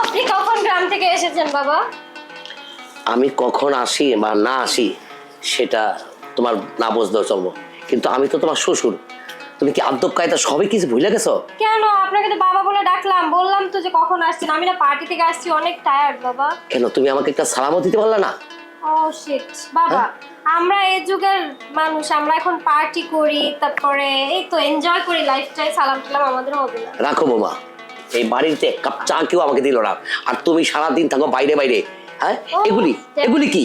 আপনি কখন গ্রাম থেকে এসেছেন বাবা? আমি কখন আসি বা না আসি সেটা তোমার না বুঝলেও চলবো, কিন্তু আমি তো তোমার শ্বশুর। তুমি কি আদব কায়দা সবই কিছু ভুলে গেছো? কেন আপনাকে তো বাবা বলে ডাকলাম, বললাম তো যে কখন আসছেন। আমি না পার্টি থেকে আসছি, অনেক টায়ার্ড বাবা। কেন তুমি আমাকে একটা সালামও দিতে পারলে না? ও শিট বাবা, আমরা এই যুগের মানুষ, আমরা এখন পার্টি করি, তারপরে এই তো এনজয় করি লাইফটাই, সালাম টালাম আমাদের হবে না। রাখো বোমা, এই বাড়িতে এক কাপ চা কেউ আমাকে দিল না, আর তুমি সারাদিন থাকো বাইরে বাইরে। হ্যাঁ, এগুলি এগুলি কি?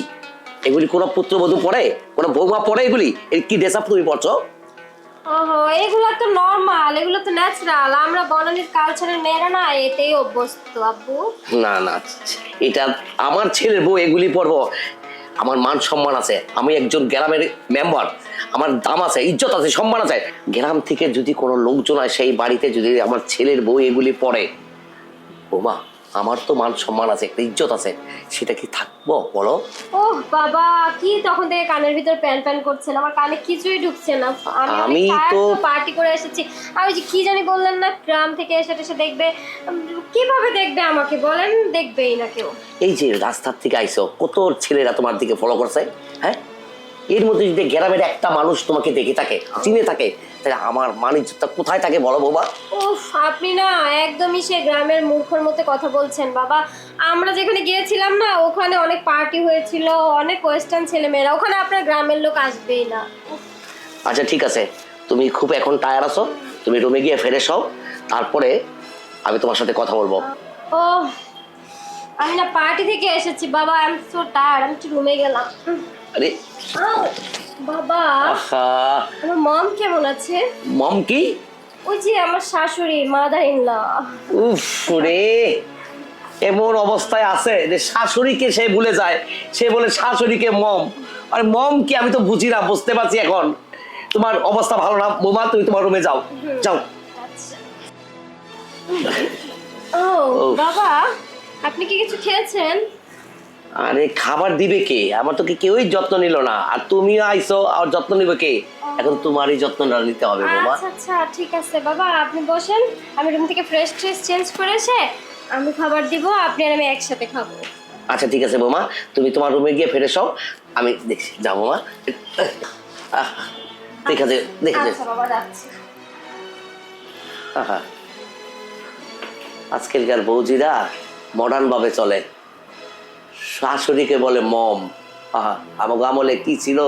এগুলি কোনো পুত্রবধূ পড়ে, কোনো বৌমা পড়ে? এগুলি কি ড্রেস আপ তুমি পড়ছো? ওহো, এগুলো তো নরমাল, এগুলো তো ন্যাচারাল। আমরা বনানীর কালচারের মেয়েরা না এতেই অভ্যস্ত আব্বু। না না, এটা আমার ছেলের বউ, এগুলি পরবো? আমার মান সম্মান আছে, আমি একজন গ্রামের মেম্বার, আমার দাম আছে, ইজ্জত আছে, সম্মান আছে। গ্রাম থেকে যদি কোনো লোকজন হয় সেই বাড়িতে যদি আমার ছেলের বউ এগুলি পড়ে, বৌমা আমার তো মান সম্মান আছে, একটা ইজ্জত আছে, সেটা কি থাকবো বলো? ওহ বাবা, কি তখন থেকে কানের ভিতর প্যান প্যান করছেন, আমার কানে কিছুই ঢুকছে না। আমি তো পার্টি করে এসেছি। আমি যে কি জানি বললেন না, গ্রাম থেকে এসে দেখবে। কিভাবে দেখবে আমাকে বলেন? দেখবেই না কেউ। এই যে রাস্তার থেকে আইসো, কত ছেলেরা তোমার দিকে ফলো করছে, হ্যাঁ? এর মধ্যে যদি গ্রামের একটা মানুষ তোমাকে দেখে থাকে, চিনে থাকে, তাহলে আমার মান ইজ্জতটা কোথায় থাকে বলো বৌমা? উফ, আপনি না একদমই সে গ্রামের মূর্খর মতো কথা বলছেন বাবা। আমরা যেখানে গিয়েছিলাম না, ওখানে অনেক পার্টি হয়েছিল, অনেক ওয়েস্টার্ন ছেলেমেয়েরা, ওখানে আপনার গ্রামের লোক আসবেই না। আচ্ছা ঠিক আছে, তুমি খুব এখন টায়ার্ড আছো, তুমি রুমে গিয়ে ফ্রেশ হও, তারপরে আমি তোমার সাথে কথা বলবো। ও, আমি না পার্টি থেকে এসেছি বাবা, আই এম সো টায়ার্ড। আমি একটু রুমে গেলাম। আরে আউ, বাবা, আহা, আমার মম কেমন আছে? মম কি? ওই যে আমার শাশুড়ি, মাদার ইন ল। উফ রে, এমন অবস্থায় আছে যে শাশুড়িকে সে ভুলে যায়, সে বলে শাশুড়িকে মম। আর মম কি আমি তো বুঝি না, বুঝতে পারছি এখন। তোমার অবস্থা ভালো না বোমা, তুমি তোমার রুমে যাও, যাও। আচ্ছা। ও বাবা, আপনি কি কিছু খেয়েছেন? আরে খাবার দিবে কে? আমার তো কেউই যত্ন নিল না, আর তুমিও আইছো, আর যত্ন নিবে কে? এখন তোমারই যত্নটা নিতে হবে বোমা। আচ্ছা আচ্ছা ঠিক আছে বাবা, আপনি বসেন। আমি রুম থেকে ফ্রেশ ট্রেস চেঞ্জ করে এসে আমি খাবার দিব, আপনি আর আমি একসাথে খাবো। আচ্ছা ঠিক আছে বোমা, তুমি তোমার রুমে গিয়ে ফ্রেশ হও, আমি দেখছি। যাও বোমা, দেখা যায় দেখা যায়। আচ্ছা বাবা, যাচ্ছি। আহা, আজকালকার বৌজিরা মডার্ন ভাবে চলে, শাশুড়িকে বলে মম। আহা, আমাকে আমলে কি ছিল।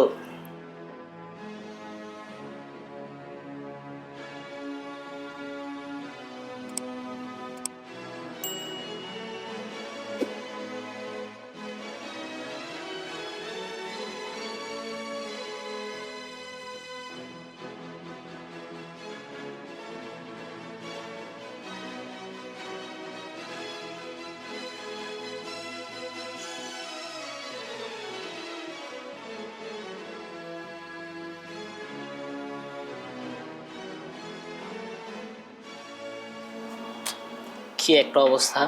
কি একটা অবস্থা,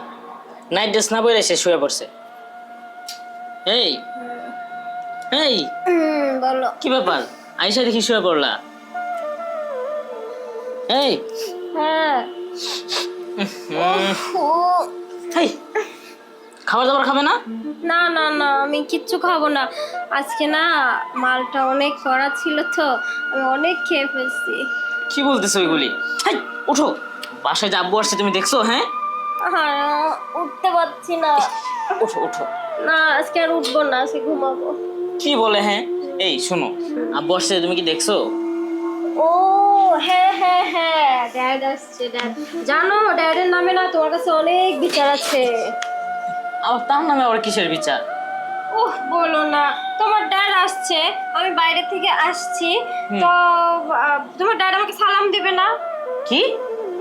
নাইট ড্রেস না পরে সে শুয়ে পড়ছে। এই এই বলো। কি ব্যাপার, আইসা দেখি শুয়ে পড়লা? এই হ্যাঁ। এই খাবার দাবার খাবে না? না না না, আমি কিচ্ছু খাবো না। আজকে না মালটা অনেক কড়া ছিল তো, আমি অনেক খেয়ে ফেলছি। কি বলতেছো এগুলি? এই ওঠো, বাসায় যে আব্বু আসছে তুমি দেখছো? হ্যাঁ, উঠতে পারছি না। ওঠো ওঠো। না আজকে আর উঠবো না, আজকে ঘুমাবো। কি বলে? হ্যাঁ, এই শোনো, আব্বু আসছে তুমি কি দেখছো? ও হ্যাঁ হ্যাঁ হ্যাঁ, ড্যাড আসছে। ড্যাড, জানো ড্যাডের নামে না তোমার কাছে অনেক বিচার আছে। আবার তার নামে আবার কিসের বিচার? ওহ বলো না, তোমার ড্যাড আসছে, আমি বাইরে থেকে আসছি তো। তোমার ড্যাড আমাকে সালাম দিবে না? কি?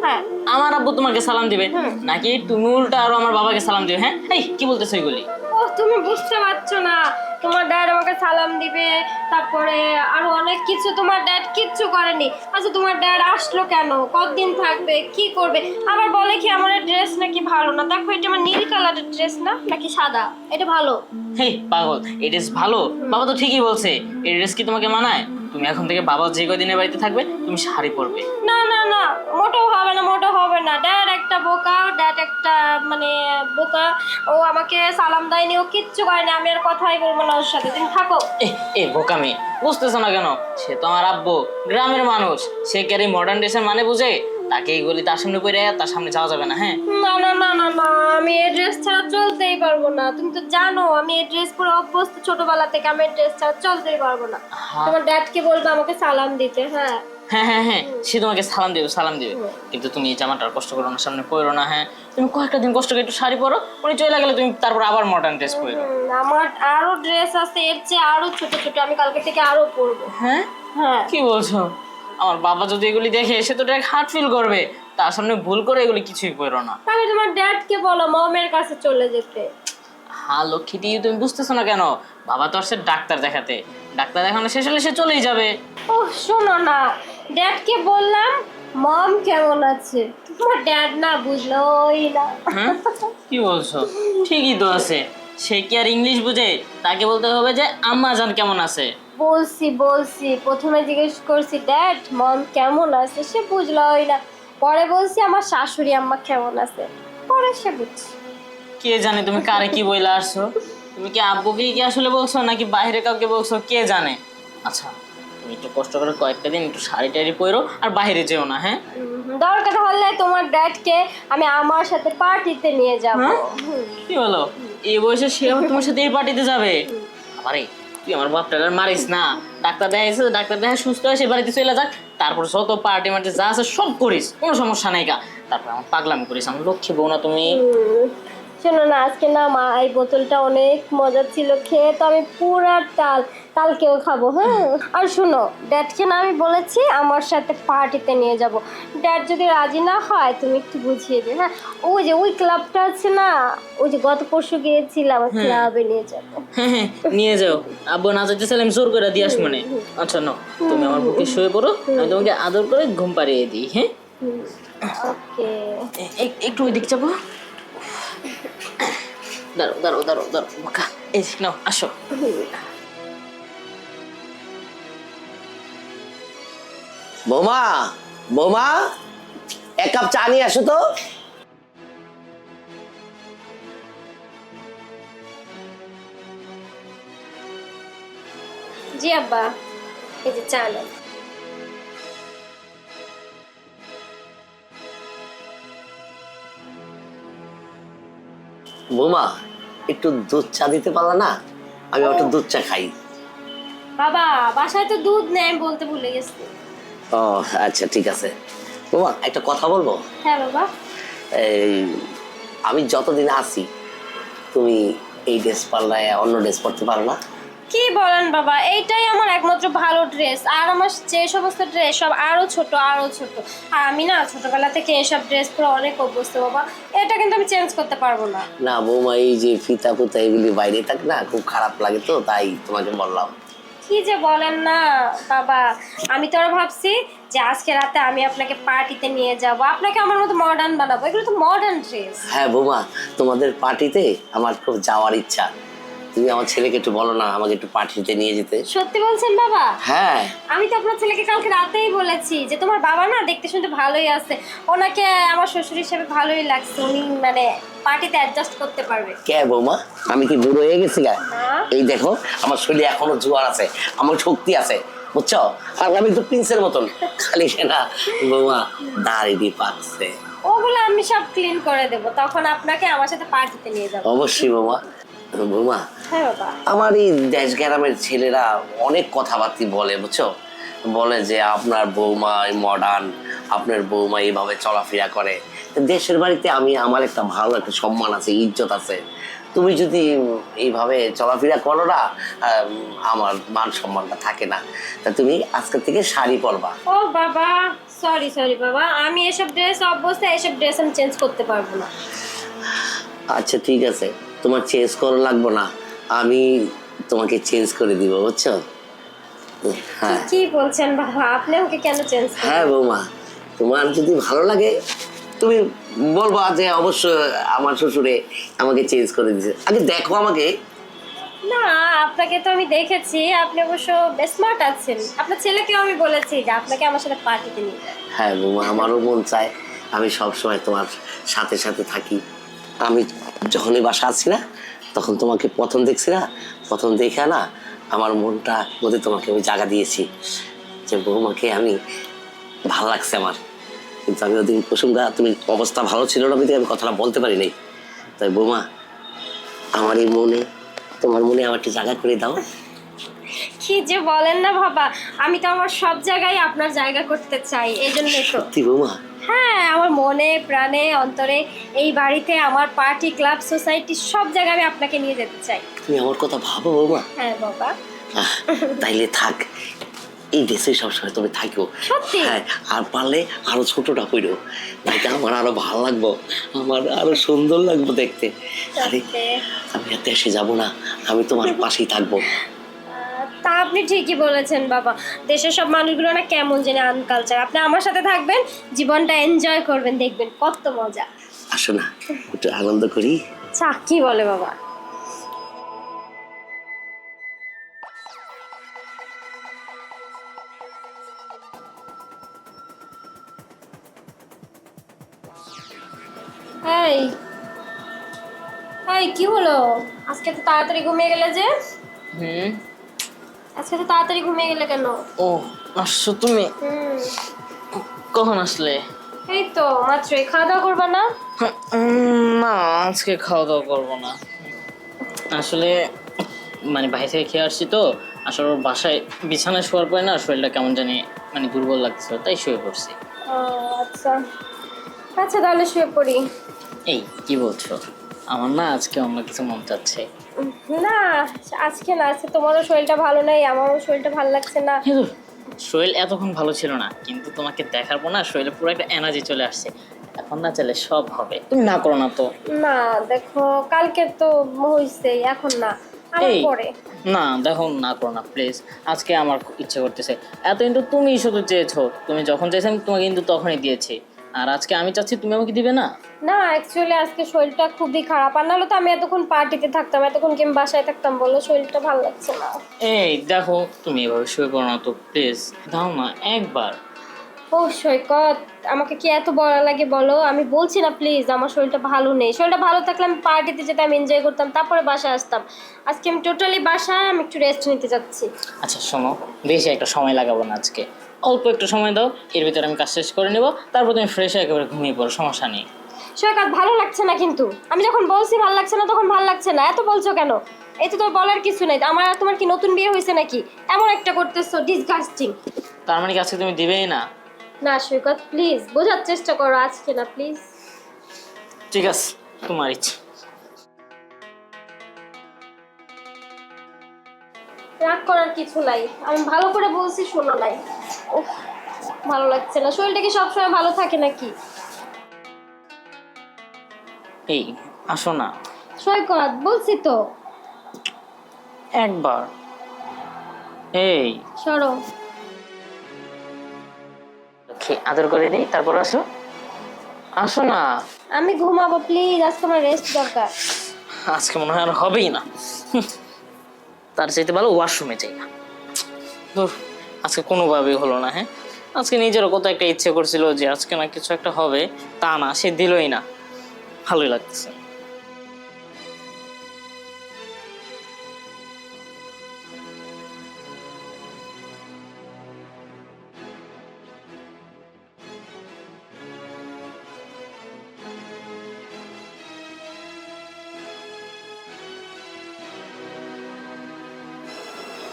হ্যাঁ। আমার আব্বু তোমাকে সালাম দিবে নাকি তুমি উল্টা আরো আমার বাবাকে সালাম দিবে? হ্যাঁ, এই কি বলতেছো এগুলি? ও তুমি বুঝতে পারছো না, তোমার ড্যাড আমাকে সালাম দিবে, তারপরে আরো অনেক কিছু। তোমার ড্যাড কিচ্ছু করেনি। আচ্ছা তোমার ড্যাড আসলো কেন, কতদিন থাকবে, কি করবে? আবার বলে কি আমার ড্রেস নাকি ভালো না। দেখো এটা আমার নীল কালারের ড্রেস না, নাকি সাদা? এটা ভালো। হে পাগল, এই ড্রেস ভালো? বাবা তো ঠিকই বলছে, এই ড্রেস কি তোমাকে মানায়? তুমি এখন থেকে বাবা যে কদিনের বাড়িতে থাকবে তুমি শাড়ি পরবে। না না না, মোটেও হবে না, মোটেও হবে না। ড্যাড একটা বোকা, ড্যাড একটা মানে বোকা, ও আমাকে সালাম দেয়নি, ও কিচ্ছু করেনি, আমি আর কথাই বলবো না ওর সাথে, তুমি থাকো। এ বোকামি, বুঝতেছো না কেন? সে তো আমার আব্বু, গ্রামের মানুষ, সে কি আর এই মডার্ন ড্রেসের মানে বুঝে? তাকে এইগুলি তার সামনে কইরা তার সামনে যাওয়া যাবে না, হ্যাঁ? না না না না না, আমি এই ড্রেস ছাড়া চলতেই পারবো না, তুমি তো জানো আমি এই ড্রেস পরে অভ্যস্ত ছোটবেলা থেকে, আমি এই ড্রেস ছাড়া চলতেই পারবো না। তোমার ড্যাডকে বলবো আমাকে সালাম দিতে। হ্যাঁ হ্যাঁ হ্যাঁ হ্যাঁ, সে তোমাকে সালাম দেবে, সালাম দেবে, কিন্তু তুমি এই জামাটার কষ্ট করো না, সামনে পরো না, হ্যাঁ? তুমি কয়েকটা দিন কষ্ট করে একটু শাড়ি পরো, উনি চলে গেলে তুমি তারপর আবার মডার্ন ড্রেস পরো। আমার আরো ড্রেস আছে এর চেয়ে আরো ছোট ছোট, আমি কালকে থেকে আরো পরবো। হ্যাঁ হ্যাঁ কি বলছো? আমার বাবা যদি এগুলি দেখে সে তো ডাইরেক্ট হার্ট ফিল করবে, তার সামনে ভুল করে এগুলি কিছুই করো না। তাহলে তোমার ড্যাডকে বলো মমের কাছে চলে যেতে। হ্যাঁ লক্ষ্মীটি, তুমি বুঝতেছো না কেন? বাবা তো আসছে ডাক্তার দেখাতে, ডাক্তার দেখানো শেষ হলে সে চলেই যাবে। ও শোনো না, ড্যাডকে বললাম মম কেমন আছে, তোমার ড্যাড না বুঝলো ওই না। হ্যাঁ কি বলছো? ঠিকই তো আছে, সে কি আর ইংলিশ বুঝে? তাকে বলতে হবে যে আম্মা জান কেমন আছে। বলছি প্রথমে জিজ্ঞেস করছি ড্যাড মম কেমন আছে, সে বুঝলো ওই না, পরে বলছি আমার শাশুড়ি আম্মা কেমন আছে, পরে সে বুঝছি। কে জানে তুমি কারে কি বইলা আসছো? তুমি কি আব্বুকে কি আসলে বলছো নাকি বাইরে কাউকে বলছো, কে জানে? আচ্ছা তুমি একটু কষ্ট করে কয়েকটা দিন একটু শাড়ি টাড়ি পরো আর বাইরে যেও না, হ্যাঁ? দরকার হলে তোমার ড্যাডকে আমি আমার সাথে পার্টিতে নিয়ে যাব। হ্যাঁ? কি বলো? এই বয়সে সে আবার তোমার সাথে এই পার্টিতে যাবে? আমারে তুই আমার বাপটাকে আর মারিস না, ডাক্তার দেখাইছে, ডাক্তার দেখা সুস্থ হয়ে সে বাড়িতে চলে যাক, তারপর যত পার্টি মার্টি যা আছে সব করিস, কোনো সমস্যা নাই কা। তারপর আমার পাগলামি করিস, আমার লক্ষ্মী বউ না তুমি। শোনো না, আজকে না মা এই বোতলটা অনেক মজা ছিল, খেয়ে তো আমি পুরা কালকেও খাবো। হ্যাঁ আর শোনো, ড্যাডকে না আমি বলেছি আমার সাথে পার্টিতে নিয়ে যাব, ড্যাড যদি রাজি না হয় তুমি একটু বুঝিয়ে দিও। হ্যাঁ ওই যে ওই ক্লাবটা আছে না, ওই যে গত পরশু গিয়েছিলাম, ক্লাবে নিয়ে যাবো। হ্যাঁ হ্যাঁ নিয়ে যাও, আব্বু না যেতে চাইলে আমি জোর করে দিয়ে আস মনে। আচ্ছা নাও, তুমি আমার বুকে শুয়ে পড়ো, আমি তোমাকে আদর করে ঘুম পাড়িয়ে দিই, হ্যাঁ? ওকে একটু ওই দিক যাবো, দাঁড়ো দাঁড়ো দাঁড়ো দাঁড়ো বাঁকা, এই যে নাও আসো। বৌমা, বৌমা, এক কাপ চা নিয়ে আসো তো। জি আব্বা, এই যে চা নাও। বৌমা, একটু দুধ চা দিতে পারলা না? আমি একটু দুধ চা খাই। বাবা বাসায় তো দুধ নেই, আমি বলতে ভুলে গেছি। ও আচ্ছা ঠিক আছে। বৌমা একটা কথা বলবো? হ্যাঁ বাবা। এই আমি যতদিন আছি তুমি এই ড্রেস পাল্লায় অন্য ড্রেস পরতে পারো না? কি বলেন বাবা, এইটাই আমার একমাত্র ভালো ড্রেস, আর আমার যে সমস্ত ড্রেস সব আরো ছোট আরো ছোট, আর আমি না ছোটবেলা থেকে এসব ড্রেস পরে অনেক অভ্যস্ত বাবা, এটা কিন্তু আমি চেঞ্জ করতে পারবো না। না বৌমা, এই যে ফিতা ফুতা এগুলি বাইরে থাকে না, খুব খারাপ লাগে, তো তাই তোমাকে বললাম। কি যে বলেন না বাবা, আমি তো আরো ভাবছি যে আজকে রাতে আমি আপনাকে পার্টিতে নিয়ে যাব, আপনাকে আমার মতো মডার্ন বানাবো, এগুলো তো মডার্ন ড্রেস। হ্যাঁ বৌমা, তোমাদের পার্টিতে আমার খুব যাওয়ার ইচ্ছা। তুমি আমার ছেলেকে একটু বলো না আমাকে একটু পার্টিতে নিয়ে যেতে। সত্যি বলছেন বাবা? হ্যাঁ আমি তো আপনার ছেলেকে কালকে রাতেই বলেছি যে তোমার বাবা না দেখতে শুনতে ভালোই আছে, ওনাকে আমার শ্বশুর হিসেবে ভালোই লাগছে, উনি মানে পার্টিতে অ্যাডজাস্ট করতে পারবে। কে বৌমা, আমি কি বুড়ো হয়ে গেছি গা? না। এই দেখো আমার শরীরে এখনো জোয়ার আছে, আমার শক্তি আছে, বুঝছো? আর আমি তো প্রিন্সের মতন, খালি সে না বৌমা দাড়ি পাকছে। ওগুলো আমি সব ক্লিন করে দেব, তখন আপনাকে আমার সাথে পার্টিতে নিয়ে যাব। অবশ্যই বৌমা। বৌমা, হ্যাঁ বাবা। আমার এই দেশ গ্রামের ছেলেরা অনেক কথাবার্তি বলে, বুঝছো? বলে যে আপনার বৌমা মডার্ন, আপনার বৌমা এইভাবে চলাফেরা করে। দেশের বাড়িতে আমি আমার একটা ভালো একটা সম্মান আছে, ইজ্জত আছে। তুমি যদি এইভাবে চলাফেরা করো না, আমার মান সম্মানটা থাকে না। তা তুমি আজকে থেকে শাড়ি পরবা। ও বাবা, সরি বাবা, আমি এসব ড্রেস অবস্থা, এসব ড্রেস আমি চেঞ্জ করতে পারবো না। আচ্ছা ঠিক আছে, তোমার চেঞ্জ করা লাগবে না, আমি তোমাকে চেঞ্জ করে দিব, বুঝছো? হ্যাঁ কি বলছেন বাবা, আপনি ওকে কেন চেঞ্জ করবেন? হ্যাঁ বৌমা, তোমার যদি ভালো লাগে তুমি বলবা যে অবশ্যই আমার শ্বশুরে আমাকে চেঞ্জ করে দিয়েছে। আগে দেখো আমাকে। না, আপনাকে তো আমি দেখেছি, আপনি অবশ্য স্মার্ট আছেন, আপনার ছেলেকেও আমি বলেছি যে আপনাকে আমার সাথে পার্টিতে নিয়ে যান। হ্যাঁ বৌমা, আমারও মন চায় আমি সবসময় তোমার সাথে সাথে থাকি। আমি যখনই বাসা আছি না, তখন তোমাকে প্রথম দেখছি না, প্রথম দেখে না আমার মনটা বোধে তোমাকে আমি জায়গা দিয়েছি যে বৌমাকে আমি ভালো লাগছে আমার। কিন্তু আমি ওদিন কুসুমদা তুমি অবস্থা ভালো ছিল না বিধে আমি কথাটা বলতে পারি নাই। তাই বৌমা, আমার এই মনে, তোমার মনে আমার একটু জায়গা করে দাও। কি যে বলেন না বাবা, আমি তো আমার সব জায়গায় আপনার জায়গা করতে চাই, এই জন্যই তো। সত্যি বৌমা? হ্যাঁ, আমার মনে প্রাণে অন্তরে এই বাড়িতে আমার পার্টি ক্লাব সোসাইটি সব জায়গায় আমি আপনাকে নিয়ে যেতে চাই। তুমি আমার কথা ভাবো বৌমা? হ্যাঁ বাবা। তাইলে থাক, এই দেশে সবসময় তুমি থাকো। সত্যি? হ্যাঁ, আর পারলে আরো ছোটটা কইরো, তাইতে আমার আরো ভালো লাগবো, আমার আরো সুন্দর লাগবো দেখতে। আরে আমি আর দেশে যাবো না, আমি তোমার পাশেই থাকবো। তা আপনি ঠিকই বলেছেন বাবা, দেশের সব মানুষগুলো না কেমন জানি আনকালচার। আপনি আমার সাথে থাকবেন, জীবনটা এনজয় করবেন, দেখবেন কত মজা। আসো না, একটু আনন্দ করি। চা কি বলে বাবা? এই এই কি হলো? আজকে তো তাড়াতাড়ি ঘুমিয়ে গেলে যে? আজকে তো তাড়াতাড়ি ঘুমিয়ে গেলে কেন? ও আসছো তুমি? কখন আসলে? এই তো মাত্রই। খাওয়া দাওয়া করবা না? না, আজকে খাওয়া দাওয়া করবো না। আসলে মানে বাইরে থেকে খেয়ে আসছি তো, আসলে ওর বাসায় বিছানায় শোয়ার পরে না শরীরটা কেমন জানি মানে দুর্বল লাগছিল, তাই শুয়ে পড়ছি। ও আচ্ছা আচ্ছা, তাহলে শুয়ে পড়ি। এই কি বলছো? আমার না আজকে অন্য কিছু মন চাচ্ছে। না আজকে না, আজকে তোমারও শরীরটা ভালো নাই, আমারও শরীরটা ভালো লাগছে না। শরীর এতক্ষণ ভালো ছিল না, কিন্তু তোমাকে দেখার পর না শরীরে পুরো একটা এনার্জি চলে আসছে। এখন না চলে সব হবে, তুমি না করো না তো। না দেখো, কালকে তো হইছে, এখন না, আবার এই পরে। না দেখো, না করো না প্লিজ। আজকে আমার খুব ইচ্ছে করতেছে। এত কিন্তু তুমি শুধু চেয়েছো, তুমি যখন চাইছো আমি তোমাকে কিন্তু তখনই দিয়েছি, আর আজকে আমি চাচ্ছি তুমি আমাকে দিবে না। না অ্যাকচুয়ালি আজকে শরীরটা খুবই খারাপ, আর নাহলে তো আমি এতক্ষণ পার্টিতে থাকতাম, এতক্ষণ কি আমি বাসায় থাকতাম বলো? শরীরটা ভালো লাগছে না। এই দেখো, তুমি এভাবে শুয়ে পড়ো না তো প্লিজ, দাও না একবার। ও সৈকত, আমাকে কি এত বলা লাগে বলো? আমি বলছি না প্লিজ, আমার শরীরটা ভালো নেই। শরীরটা ভালো থাকলে আমি পার্টিতে যেতাম, এনজয় করতাম, তারপরে বাসায় আসতাম। আজকে আমি টোটালি বাসায়, আমি একটু রেস্ট নিতে যাচ্ছি। আচ্ছা শোনো, বেশি একটা সময় লাগাবো না আজকে, অল্প একটু সময় দাও, এর ভিতরে আমি কাজ শেষ করে নেবো, তারপর তুমি ফ্রেশ হয়ে একেবারে ঘুমিয়ে পড়ো, সমস্যা নেই। সৈকত ভালো লাগছে না, কিন্তু আমি যখন বলছি ভালো লাগছে না তখন ভালো লাগছে না, এত বলছো কেন? এই তো তোর বলার কিছু নাই। আমার আর তোমার কি নতুন বিয়ে হয়েছে নাকি? এমন একটা করতেছো, ডিসগাস্টিং। তার মানে কি আজকে তুমি দিবেই না? না সৈকত প্লিজ, বোঝার চেষ্টা করো, আজকে না প্লিজ। ঠিক আছে, তোমার ইচ্ছে। রাগ করার কিছু নাই, আমি ভালো করে বলছি, শোনো নাই। উফ, ভালো লাগছে না। শরীরটা কি সবসময় ভালো থাকে নাকি? এই আসো না। সৈকত বলছি তো। একবার। এই সরো। আদর করে দিই, তারপর আসো। আসো না। আমি ঘুমাবো প্লিজ, আজকে আমার রেস্ট দরকার। আজকে মনে হয় আর হবেই না। তার চাইতে ভালো ওয়াশরুমে যাই না। ধুর, আজকে কোনোভাবেই হলো না। হ্যাঁ, আজকে নিজেরও কত একটা ইচ্ছে করছিল যে আজকে না কিছু একটা হবে, তা না, সে দিলই না। ভালোই লাগতেছে।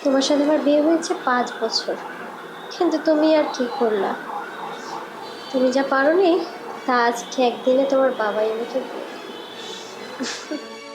তোমার সাথে আমার বিয়ে হয়েছে 5 বছর, কিন্তু তুমি আর কি করলা? তুমি যা পারোনি তা আজকে একদিনে তোমার বাবাই আমাকে